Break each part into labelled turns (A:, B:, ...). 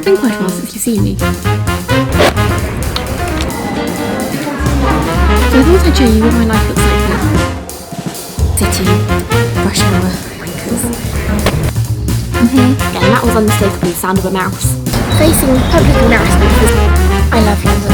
A: it's been quite a while since you've seen me. So I thought I'd show you what my life looks like now. City, rush hour, wankers. I'm here, and that was unmistakably the sound of a mouse. Facing public embarrassment because I love London.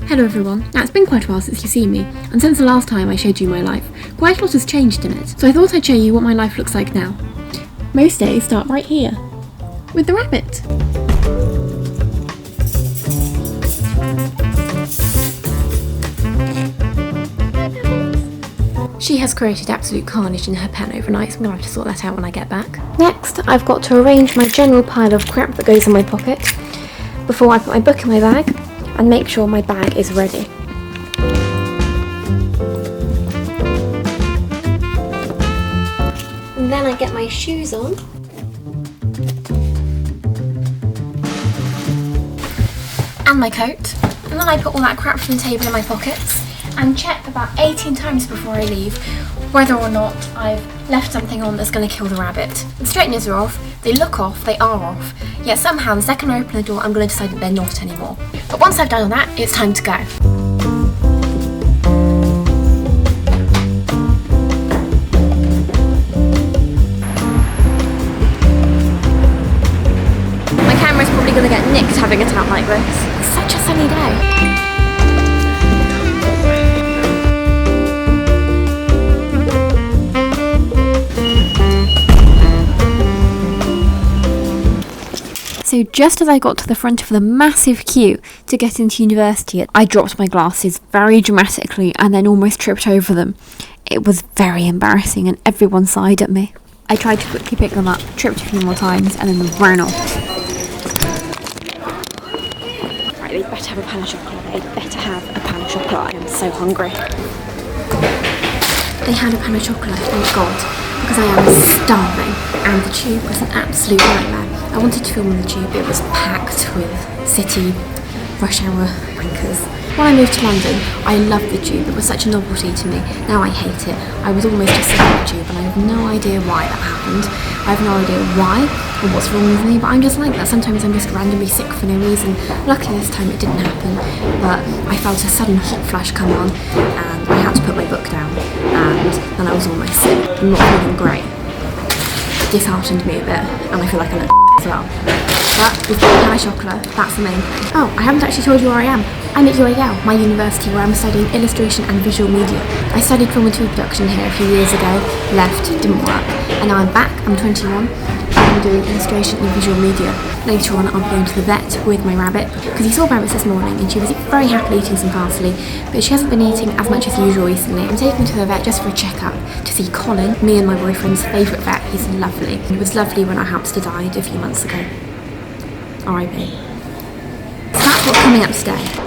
A: Hello everyone, now it's been quite a while since you've seen me, and since the last time I showed you my life, quite a lot has changed in it, so I thought I'd show you what my life looks like now. Most days start right here, with the rabbit. She has created absolute carnage in her pen overnight, so I'm going to have to sort that out when I get back. Next, I've got to arrange my general pile of crap that goes in my pocket, before I put my book in my bag, and make sure my bag is ready. And then I get my shoes on. And my coat. And then I put all that crap from the table in my pockets and check about 18 times before I leave whether or not I've left something on that's going to kill the rabbit. The straighteners are off, they look off, they are off, yet somehow the second I open the door I'm going to decide that they're not anymore. But once I've done all that, it's time to go. My camera's probably going to get nicked having it out like this. It's such a sunny day. So just as I got to the front of the massive queue to get into university, I dropped my glasses very dramatically and then almost tripped over them. It was very embarrassing and everyone sighed at me. I tried to quickly pick them up, tripped a few more times and then ran off. Right, they better have a pan of chocolate. They better have a pan of chocolate. I'm so hungry. They had a pan of chocolate, thank God, because I am starving and the tube was an absolute nightmare. I wanted to film on the tube, it was packed with city, rush hour, wankers. When I moved to London, I loved the tube, it was such a novelty to me. Now I hate it. I was almost just sick of the tube and I have no idea why that happened. I have no idea why or what's wrong with me, but I'm just like that. Sometimes I'm just randomly sick for no reason. Luckily this time it didn't happen, but I felt a sudden hot flash come on and I had to put my book down and then I was almost sick. I'm not feeling great. It disheartened me a bit and I feel like I look as well. But we've got a pan of chocolate, that's the main thing. Oh, I haven't actually told you where I am. I'm at UAL, my university, where I'm studying illustration and visual media. I studied film and TV production here a few years ago, left, didn't work, and now I'm back, I'm 21, and I'm doing illustration and visual media. Later on I'll be going to the vet with my rabbit, because he saw rabbits this morning and she was very happily eating some parsley, but she hasn't been eating as much as usual recently. I'm taking her to the vet just for a checkup to see Colin, me and my boyfriend's favourite vet. He's lovely. It was lovely when our hamster died a few months ago. R.I.P. So that's what's coming up today.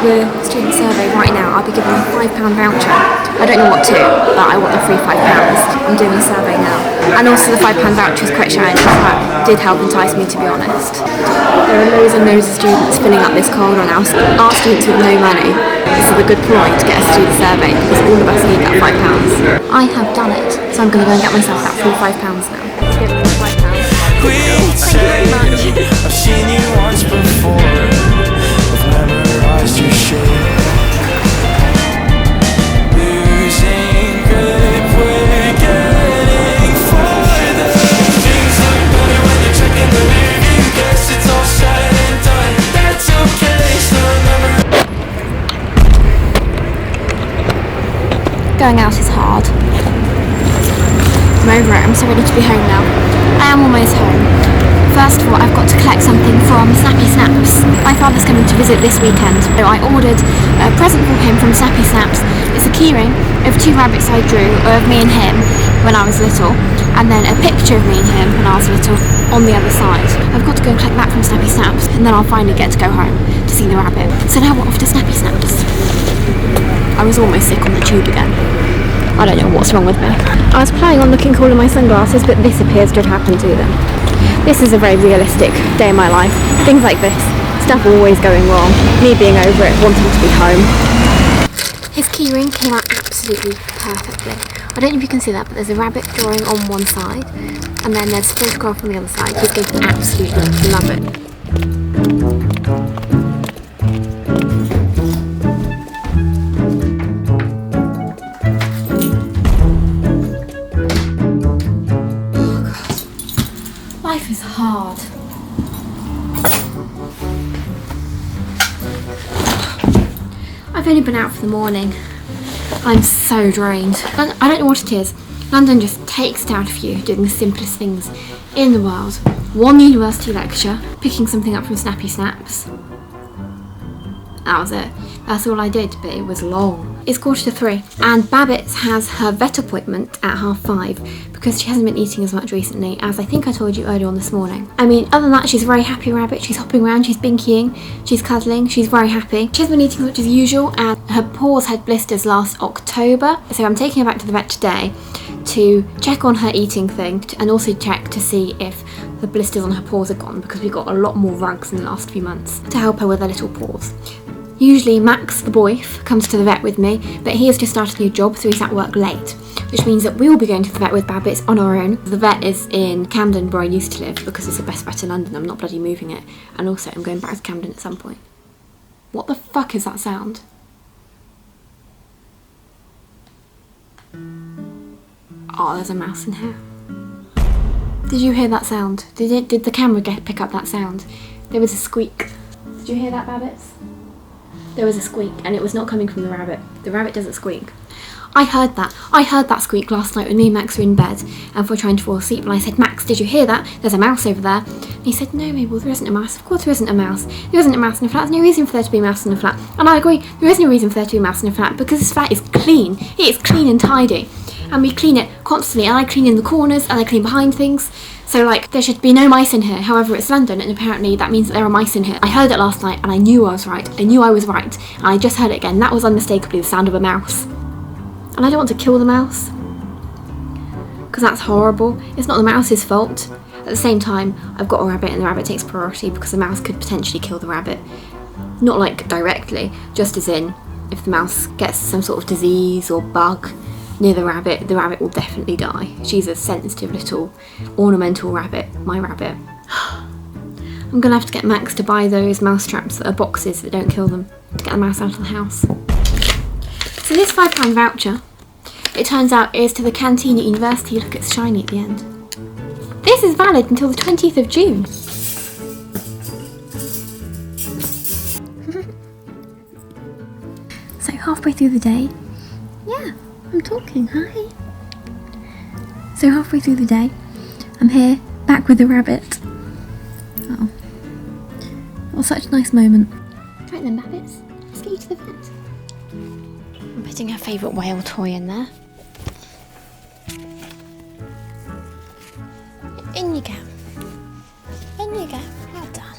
A: The student survey right now, I'll be given a £5 voucher. I don't know what to, but I want the free £5. I'm doing the survey now. And also the £5 voucher is quite shiny, so that did help entice me, to be honest. There are loads and loads of students filling up this corner now. Art students with no money. This is a good ploy to get us to do the survey because all of us need that £5. I have done it, so I'm going to go and get myself that full £5 now. Give me the £5. Thank you very much.
B: I've seen you once before. Memorized your shape. Losing grip, we're getting farther. Things look better when you're checking the rearview. Guess it's all said and done. That's okay, so remember.
A: Going out is hard. I'm over it, I'm so ready to be home now. I am almost home. First of all, I've got to collect something from Snappy Snaps. My father's coming to visit this weekend, so I ordered a present for him from Snappy Snaps. It's a keyring of 2 rabbits I drew of me and him when I was little, and then a picture of me and him when I was little on the other side. I've got to go and collect that from Snappy Snaps, and then I'll finally get to go home to see the rabbit. So now we're off to Snappy Snaps. I was almost sick on the tube again. I don't know what's wrong with me. I was planning on looking cool in my sunglasses, but this appears to have happened to them. This is a very realistic day in my life. Things like this, stuff always going wrong, me being over it, wanting to be home. His keyring came out absolutely perfectly. I don't know if you can see that, but there's a rabbit drawing on one side, and then there's a photograph on the other side. He's going to absolutely love it. Life is hard. I've only been out for the morning. I'm so drained. I don't know what it is. London just takes it out of you doing the simplest things in the world. One university lecture, picking something up from Snappy Snaps. That was it. That's all I did, but it was long. It's 3:45 and Babbitts has her vet appointment at 5:30 because she hasn't been eating as much recently, as I think I told you earlier on this morning. I mean, other than that, she's a very happy rabbit. She's hopping around, she's binkying, she's cuddling, she's very happy. She hasn't been eating as much as usual, and her paws had blisters last October, so I'm taking her back to the vet today to check on her eating thing and also check to see if the blisters on her paws are gone, because we got a lot more rugs in the last few months to help her with her little paws. Usually Max, the boyf, comes to the vet with me, but he has just started a new job, so he's at work late, which means that we will be going to the vet with Babbitts on our own. The vet is in Camden, where I used to live, because it's the best vet in London. I'm not bloody moving it. And also, I'm going back to Camden at some point. What the fuck is that sound? Oh, there's a mouse in here. Did you hear that sound? Did the camera pick up that sound? There was a squeak. Did you hear that, Babbitts? There was a squeak, and it was not coming from the rabbit. The rabbit doesn't squeak. I heard that squeak last night when me and Max were in bed and we were trying to fall asleep, and I said, Max, did you hear that? There's a mouse over there. And he said, no, Mabel, there isn't a mouse. Of course there isn't a mouse. There isn't a mouse in a flat. There's no reason for there to be a mouse in a flat. And I agree, there is no reason for there to be a mouse in a flat, because this flat is clean. It is clean and tidy. And we clean it constantly, and I clean in the corners, and I clean behind things. So, like, there should be no mice in here. However, it's London, and apparently that means that there are mice in here. I heard it last night, and I knew I was right. I knew I was right. And I just heard it again. That was unmistakably the sound of a mouse. And I don't want to kill the mouse, because that's horrible. It's not the mouse's fault. At the same time, I've got a rabbit, and the rabbit takes priority, because the mouse could potentially kill the rabbit. Not, like, directly, just as in, if the mouse gets some sort of disease or bug near the rabbit will definitely die. She's a sensitive little ornamental rabbit, my rabbit. I'm gonna have to get Max to buy those mouse traps that are boxes that don't kill them, to get the mouse out of the house. So this £5 voucher, it turns out, is to the canteen at university. Look, it's shiny at the end. This is valid until the 20th of June. So halfway through the day, yeah, I'm talking, hi. So halfway through the day, I'm here, back with the rabbit. Oh, what such a nice moment. Right then, Babbitts, let's get you to the vet. I'm putting her favourite whale toy in there. In you go. In you go. Well done.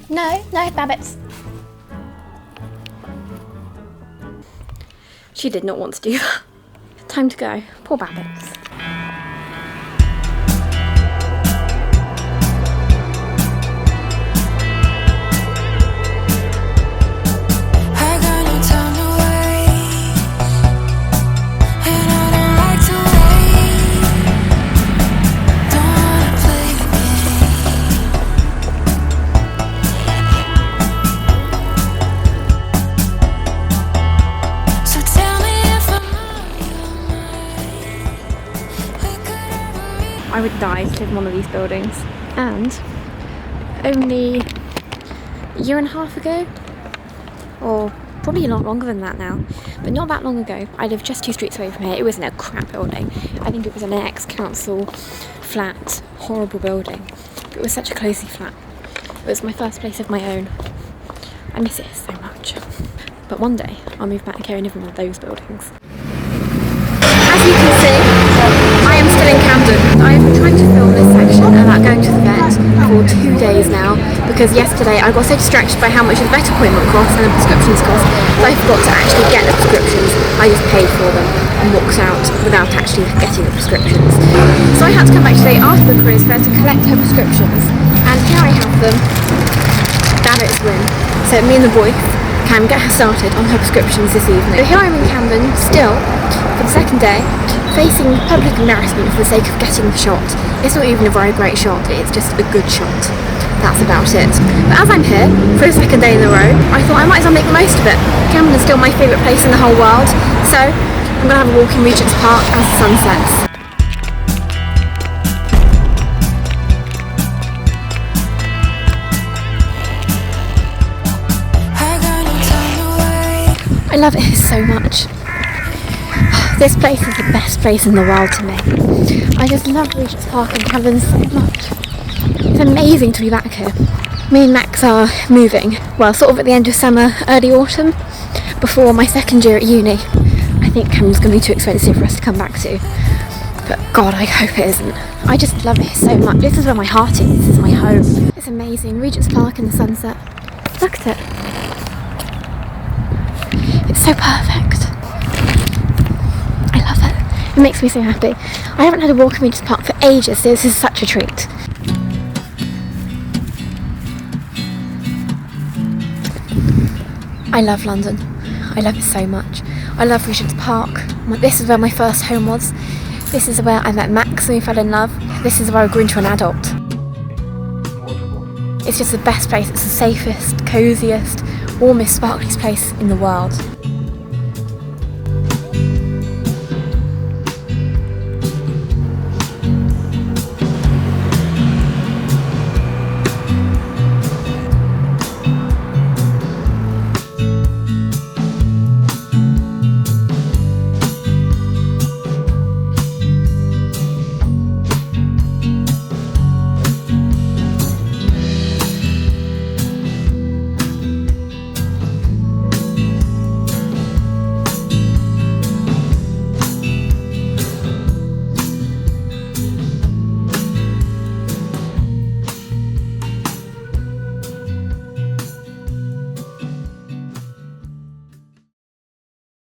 A: No, Babbitts. She did not want to do that. Time to go. Poor Babbitts. I would die to live in one of these buildings. And only a year and a half ago, or probably a lot longer than that now, but not that long ago. I lived just 2 streets away from here. It was in a crap building. I think it was an ex-council flat, horrible building. But it was such a cosy flat. It was my first place of my own. I miss it so much. But one day I'll move back here and live in one of those buildings. As you can see, I am still in Camden. I've been trying to film this section about going to the vet for 2 days now, because yesterday I got so distracted by how much the vet appointment cost and the prescriptions cost that I forgot to actually get the prescriptions. I just paid for them and walked out without actually getting the prescriptions. So I had to come back today after the careers fair to collect her prescriptions, and here I have them. That is win. So me and the boy can get her started on her prescriptions this evening. So here I am in Camden, still, for the second day, facing public embarrassment for the sake of getting the shot. It's not even a very great shot, it's just a good shot. That's about it. But as I'm here, for the second day in a row, I thought I might as well make the most of it. Camden is still my favourite place in the whole world, so I'm going to have a walk in Regent's Park as the sun sets. I love it here so much. This place is the best place in the world to me. I just love Regent's Park and Camden so much. It's amazing to be back here. Me and Max are moving, well, sort of at the end of summer, early autumn, before my second year at uni. I think Camden's going to be too expensive for us to come back to. But God, I hope it isn't. I just love it here so much. This is where my heart is. This is my home. It's amazing. Regent's Park in the sunset. Look at it. It's so perfect. I love it. It makes me so happy. I haven't had a walk in Regent's Park for ages, so this is such a treat. I love London. I love it so much. I love Regent's Park. This is where my first home was. This is where I met Max and we fell in love. This is where I grew into an adult. It's just the best place. It's the safest, cosiest, warmest, sparkliest place in the world.